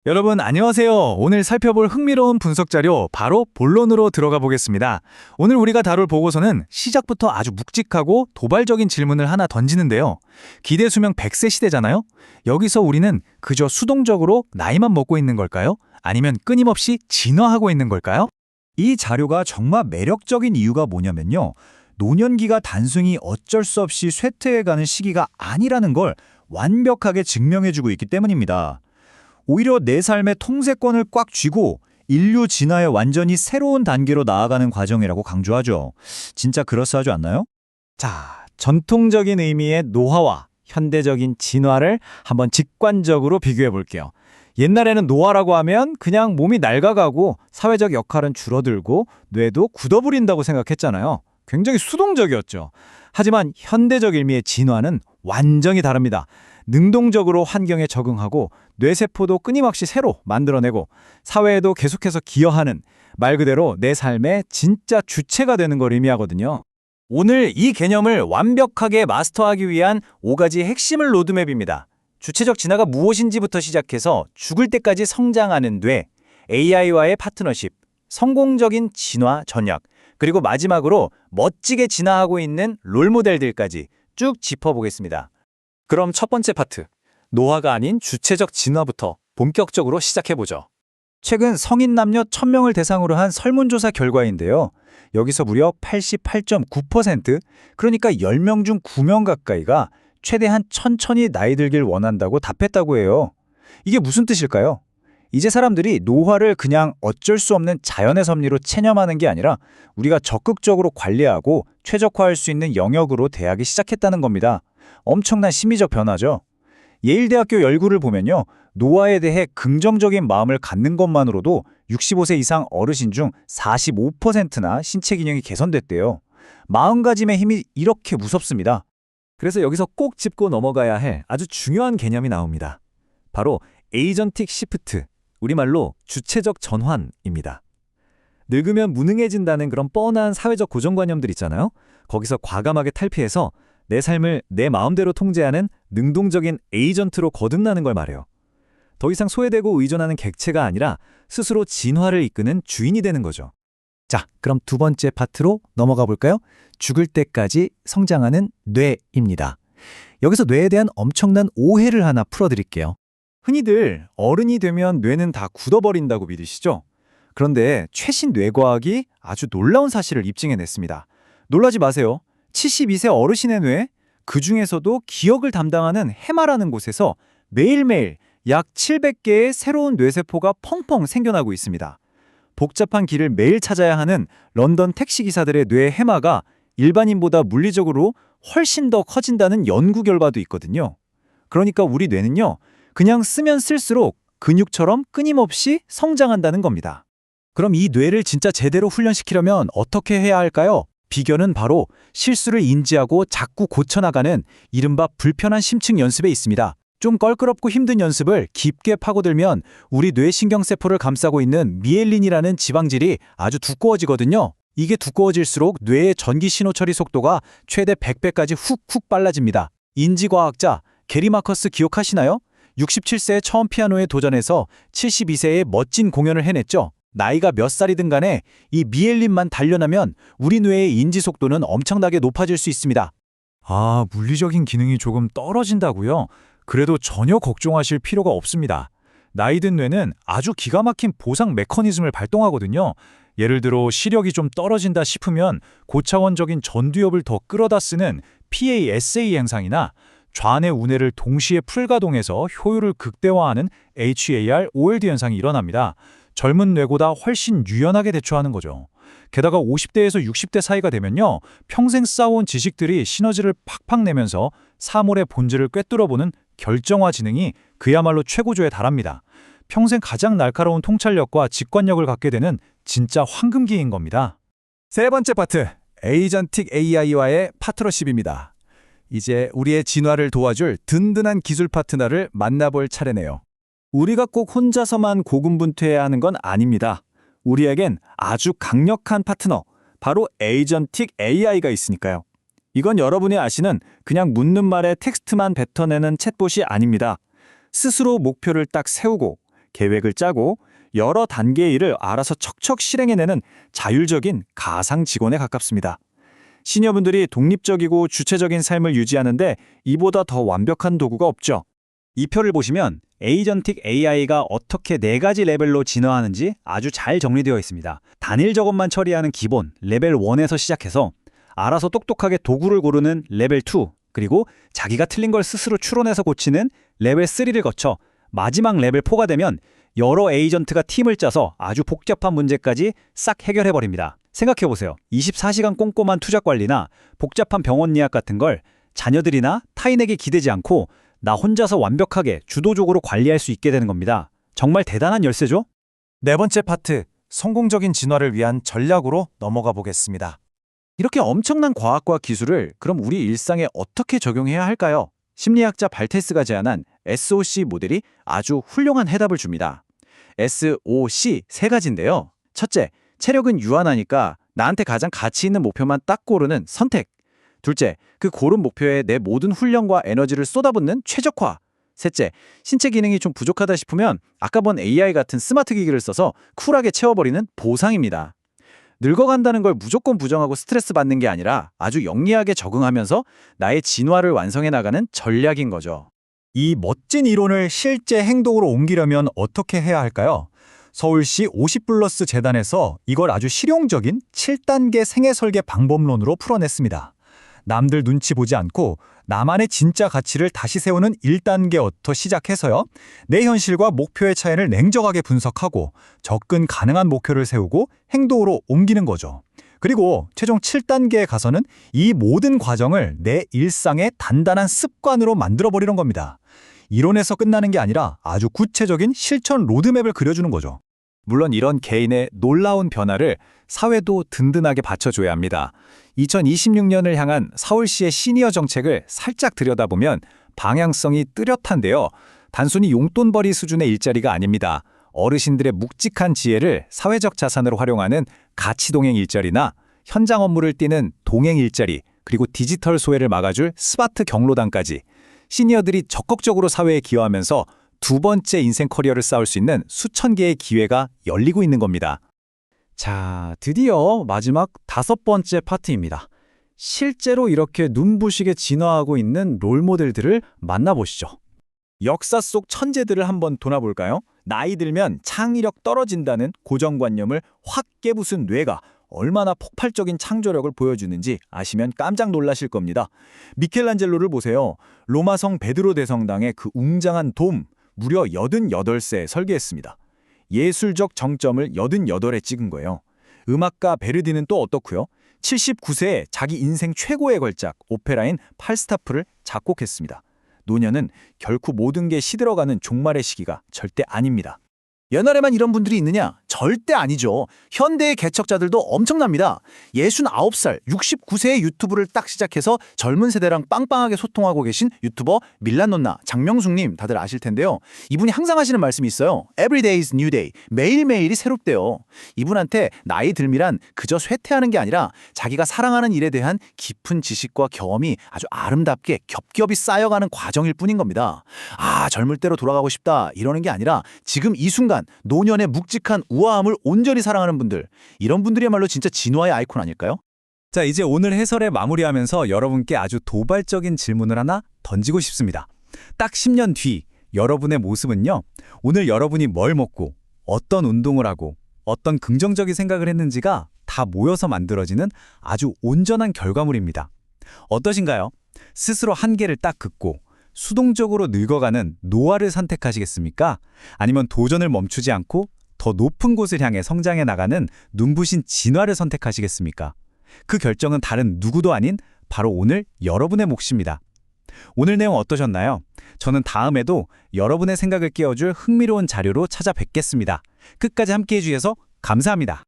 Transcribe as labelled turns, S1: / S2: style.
S1: 여러분 안녕하세요. 오늘 살펴볼 흥미로운 분석 자료 바로 본론으로 들어가 보겠습니다. 오늘 우리가 다룰 보고서는 시작부터 아주 묵직하고 도발적인 질문을 하나 던지는데요. 기대 수명 100세 시대잖아요. 여기서 우리는 그저 수동적으로 나이만 먹고 있는 걸까요? 아니면 끊임없이 진화하고 있는 걸까요?
S2: 이 자료가 정말 매력적인 이유가 뭐냐면요. 노년기가 단순히 어쩔 수 없이 쇠퇴해가는 시기가 아니라는 걸 완벽하게 증명해주고 있기 때문입니다. 오히려 내 삶의 통제권을 꽉 쥐고 인류 진화의 완전히 새로운 단계로 나아가는 과정이라고 강조하죠. 진짜 그럴싸하지 않나요?
S1: 자, 전통적인 의미의 노화와 현대적인 진화를 한번 직관적으로 비교해 볼게요. 옛날에는 노화라고 하면 그냥 몸이 낡아가고 사회적 역할은 줄어들고 뇌도 굳어버린다고 생각했잖아요. 굉장히 수동적이었죠. 하지만 현대적 의미의 진화는 완전히 다릅니다. 능동적으로 환경에 적응하고 뇌세포도 끊임없이 새로 만들어내고 사회에도 계속해서 기여하는 말 그대로 내 삶의 진짜 주체가 되는 걸 의미하거든요. 오늘 이 개념을 완벽하게 마스터하기 위한 5가지 핵심을 로드맵입니다. 주체적 진화가 무엇인지부터 시작해서 죽을 때까지 성장하는 뇌, AI와의 파트너십, 성공적인 진화 전략, 그리고 마지막으로 멋지게 진화하고 있는 롤모델들까지 쭉 짚어보겠습니다. 그럼 첫 번째 파트, 노화가 아닌 주체적 진화부터 본격적으로 시작해보죠. 최근 성인 남녀 1000명을 대상으로 한 설문조사 결과인데요. 여기서 무려 88.9%, 그러니까 10명 중 9명 가까이가 최대한 천천히 나이 들길 원한다고 답했다고 해요. 이게 무슨 뜻일까요? 이제 사람들이 노화를 그냥 어쩔 수 없는 자연의 섭리로 체념하는 게 아니라 우리가 적극적으로 관리하고 최적화할 수 있는 영역으로 대하기 시작했다는 겁니다. 엄청난 심리적 변화죠. 예일대학교 연구를 보면요. 노화에 대해 긍정적인 마음을 갖는 것만으로도 65세 이상 어르신 중 45%나 신체 기능이 개선됐대요. 마음가짐의 힘이 이렇게 무섭습니다. 그래서 여기서 꼭 짚고 넘어가야 할 아주 중요한 개념이 나옵니다. 바로 에이전틱 시프트, 우리말로 주체적 전환입니다. 늙으면 무능해진다는 그런 뻔한 사회적 고정관념들 있잖아요. 거기서 과감하게 탈피해서 내 삶을 내 마음대로 통제하는 능동적인 에이전트로 거듭나는 걸 말해요. 더 이상 소외되고 의존하는 객체가 아니라 스스로 진화를 이끄는 주인이 되는 거죠. 자, 그럼 두 번째 파트로 넘어가 볼까요? 죽을 때까지 성장하는 뇌입니다. 여기서 뇌에 대한 엄청난 오해를 하나 풀어드릴게요. 흔히들 어른이 되면 뇌는 다 굳어버린다고 믿으시죠? 그런데 최신 뇌과학이 아주 놀라운 사실을 입증해냈습니다. 놀라지 마세요. 72세 어르신의 뇌, 그 중에서도 기억을 담당하는 해마라는 곳에서 매일매일 약 700개의 새로운 뇌세포가 펑펑 생겨나고 있습니다. 복잡한 길을 매일 찾아야 하는 런던 택시기사들의 뇌 해마가 일반인보다 물리적으로 훨씬 더 커진다는 연구 결과도 있거든요. 그러니까 우리 뇌는요, 그냥 쓰면 쓸수록 근육처럼 끊임없이 성장한다는 겁니다. 그럼 이 뇌를 진짜 제대로 훈련시키려면 어떻게 해야 할까요? 비결은 바로 실수를 인지하고 자꾸 고쳐나가는 이른바 불편한 심층 연습에 있습니다. 좀 껄끄럽고 힘든 연습을 깊게 파고들면 우리 뇌신경세포를 감싸고 있는 미엘린이라는 지방질이 아주 두꺼워지거든요. 이게 두꺼워질수록 뇌의 전기 신호 처리 속도가 최대 100배까지 훅훅 빨라집니다. 인지과학자 게리 마커스 기억하시나요? 67세에 처음 피아노에 도전해서 72세에 멋진 공연을 해냈죠. 나이가 몇 살이든 간에 이 미엘린만 단련하면 우리 뇌의 인지 속도는 엄청나게 높아질 수 있습니다. 아, 물리적인 기능이 조금 떨어진다고요? 그래도 전혀 걱정하실 필요가 없습니다. 나이 든 뇌는 아주 기가 막힌 보상 메커니즘을 발동하거든요. 예를 들어 시력이 좀 떨어진다 싶으면 고차원적인 전두엽을 더 끌어다 쓰는 PASA 현상이나 좌뇌 우뇌를 동시에 풀가동해서 효율을 극대화하는 HAR-OLD 현상이 일어납니다. 젊은 뇌보다 훨씬 유연하게 대처하는 거죠. 게다가 50대에서 60대 사이가 되면요, 평생 쌓아온 지식들이 시너지를 팍팍 내면서 사물의 본질을 꿰뚫어보는 결정화 지능이 그야말로 최고조에 달합니다. 평생 가장 날카로운 통찰력과 직관력을 갖게 되는 진짜 황금기인 겁니다. 세 번째 파트, 에이전틱 AI와의 파트너십입니다. 이제 우리의 진화를 도와줄 든든한 기술 파트너를 만나볼 차례네요. 우리가 꼭 혼자서만 고군분투해야 하는 건 아닙니다. 우리에겐 아주 강력한 파트너, 바로 에이전틱 AI가 있으니까요. 이건 여러분이 아시는 그냥 묻는 말에 텍스트만 뱉어내는 챗봇이 아닙니다. 스스로 목표를 딱 세우고 계획을 짜고 여러 단계의 일을 알아서 척척 실행해내는 자율적인 가상 직원에 가깝습니다. 시니어분들이 독립적이고 주체적인 삶을 유지하는데 이보다 더 완벽한 도구가 없죠. 이 표를 보시면 에이전틱 AI가 어떻게 4가지 레벨로 진화하는지 아주 잘 정리되어 있습니다. 단일 작업만 처리하는 기본 레벨 1에서 시작해서 알아서 똑똑하게 도구를 고르는 레벨 2, 그리고 자기가 틀린 걸 스스로 추론해서 고치는 레벨 3를 거쳐 마지막 레벨 4가 되면 여러 에이전트가 팀을 짜서 아주 복잡한 문제까지 싹 해결해버립니다. 생각해보세요. 24시간 꼼꼼한 투자 관리나 복잡한 병원 예약 같은 걸 자녀들이나 타인에게 기대지 않고 나 혼자서 완벽하게 주도적으로 관리할 수 있게 되는 겁니다. 정말 대단한 열쇠죠?
S3: 네 번째 파트, 성공적인 진화를 위한 전략으로 넘어가 보겠습니다.
S1: 이렇게 엄청난 과학과 기술을 그럼 우리 일상에 어떻게 적용해야 할까요? 심리학자 발테스가 제안한 SOC 모델이 아주 훌륭한 해답을 줍니다. SOC 3가지인데요. 첫째, 체력은 유한하니까 나한테 가장 가치 있는 목표만 딱 고르는 선택. 둘째, 그 고른 목표에 내 모든 훈련과 에너지를 쏟아붓는 최적화. 셋째, 신체 기능이 좀 부족하다 싶으면 아까 본 AI 같은 스마트 기기를 써서 쿨하게 채워버리는 보상입니다. 늙어간다는 걸 무조건 부정하고 스트레스 받는 게 아니라 아주 영리하게 적응하면서 나의 진화를 완성해 나가는 전략인 거죠.
S2: 이 멋진 이론을 실제 행동으로 옮기려면 어떻게 해야 할까요? 서울시 50플러스 재단에서 이걸 아주 실용적인 7단계 생애 설계 방법론으로 풀어냈습니다. 남들 눈치 보지 않고 나만의 진짜 가치를 다시 세우는 1단계부터 시작해서요. 내 현실과 목표의 차이를 냉정하게 분석하고 접근 가능한 목표를 세우고 행동으로 옮기는 거죠. 그리고 최종 7단계에 가서는 이 모든 과정을 내 일상의 단단한 습관으로 만들어버리는 겁니다. 이론에서 끝나는 게 아니라 아주 구체적인 실천 로드맵을 그려주는 거죠.
S1: 물론 이런 개인의 놀라운 변화를 사회도 든든하게 받쳐줘야 합니다. 2026년을 향한 서울시의 시니어 정책을 살짝 들여다보면 방향성이 뚜렷한데요. 단순히 용돈벌이 수준의 일자리가 아닙니다. 어르신들의 묵직한 지혜를 사회적 자산으로 활용하는 가치동행 일자리나 현장 업무를 띠는 동행 일자리, 그리고 디지털 소외를 막아줄 스마트 경로당까지 시니어들이 적극적으로 사회에 기여하면서 두 번째 인생 커리어를 쌓을 수 있는 수천 개의 기회가 열리고 있는 겁니다. 자, 드디어 마지막 5번째 파트입니다. 실제로 이렇게 눈부시게 진화하고 있는 롤모델들을 만나보시죠. 역사 속 천재들을 한번 돌아볼까요? 나이 들면 창의력 떨어진다는 고정관념을 확 깨부순 뇌가 얼마나 폭발적인 창조력을 보여주는지 아시면 깜짝 놀라실 겁니다. 미켈란젤로를 보세요. 로마성 베드로 대성당의 그 웅장한 돔, 무려 88세에 설계했습니다. 예술적 정점을 88에 찍은 거예요. 음악가 베르디는 또 어떻고요? 79세에 자기 인생 최고의 걸작 오페라인 팔스타프를 작곡했습니다. 노년은 결코 모든 게 시들어가는 종말의 시기가 절대 아닙니다.
S3: 옛날에만 이런 분들이 있느냐? 절대 아니죠. 현대의 개척자들도 엄청납니다. 69살, 69세의 유튜브를 딱 시작해서 젊은 세대랑 빵빵하게 소통하고 계신 유튜버 밀란논나 장명숙님 다들 아실 텐데요. 이분이 항상 하시는 말씀이 있어요. Every day is new day. 매일매일이 새롭대요. 이분한테 나이 들미란 그저 쇠퇴하는 게 아니라 자기가 사랑하는 일에 대한 깊은 지식과 경험이 아주 아름답게 겹겹이 쌓여가는 과정일 뿐인 겁니다. 아, 젊을 때로 돌아가고 싶다 이러는 게 아니라 지금 이 순간 노년의 묵직한 우아함을 온전히 사랑하는 분들, 이런 분들이야말로 진짜 진화의 아이콘 아닐까요?
S2: 자, 이제 오늘 해설에 마무리하면서 여러분께 아주 도발적인 질문을 하나 던지고 싶습니다. 딱 10년 뒤 여러분의 모습은요, 오늘 여러분이 뭘 먹고 어떤 운동을 하고 어떤 긍정적인 생각을 했는지가 다 모여서 만들어지는 아주 온전한 결과물입니다. 어떠신가요? 스스로 한계를 딱 긋고 수동적으로 늙어가는 노화를 선택하시겠습니까? 아니면 도전을 멈추지 않고 더 높은 곳을 향해 성장해 나가는 눈부신 진화를 선택하시겠습니까? 그 결정은 다른 누구도 아닌 바로 오늘 여러분의 몫입니다. 오늘 내용 어떠셨나요? 저는 다음에도 여러분의 생각을 깨워줄 흥미로운 자료로 찾아뵙겠습니다. 끝까지 함께해 주셔서 감사합니다.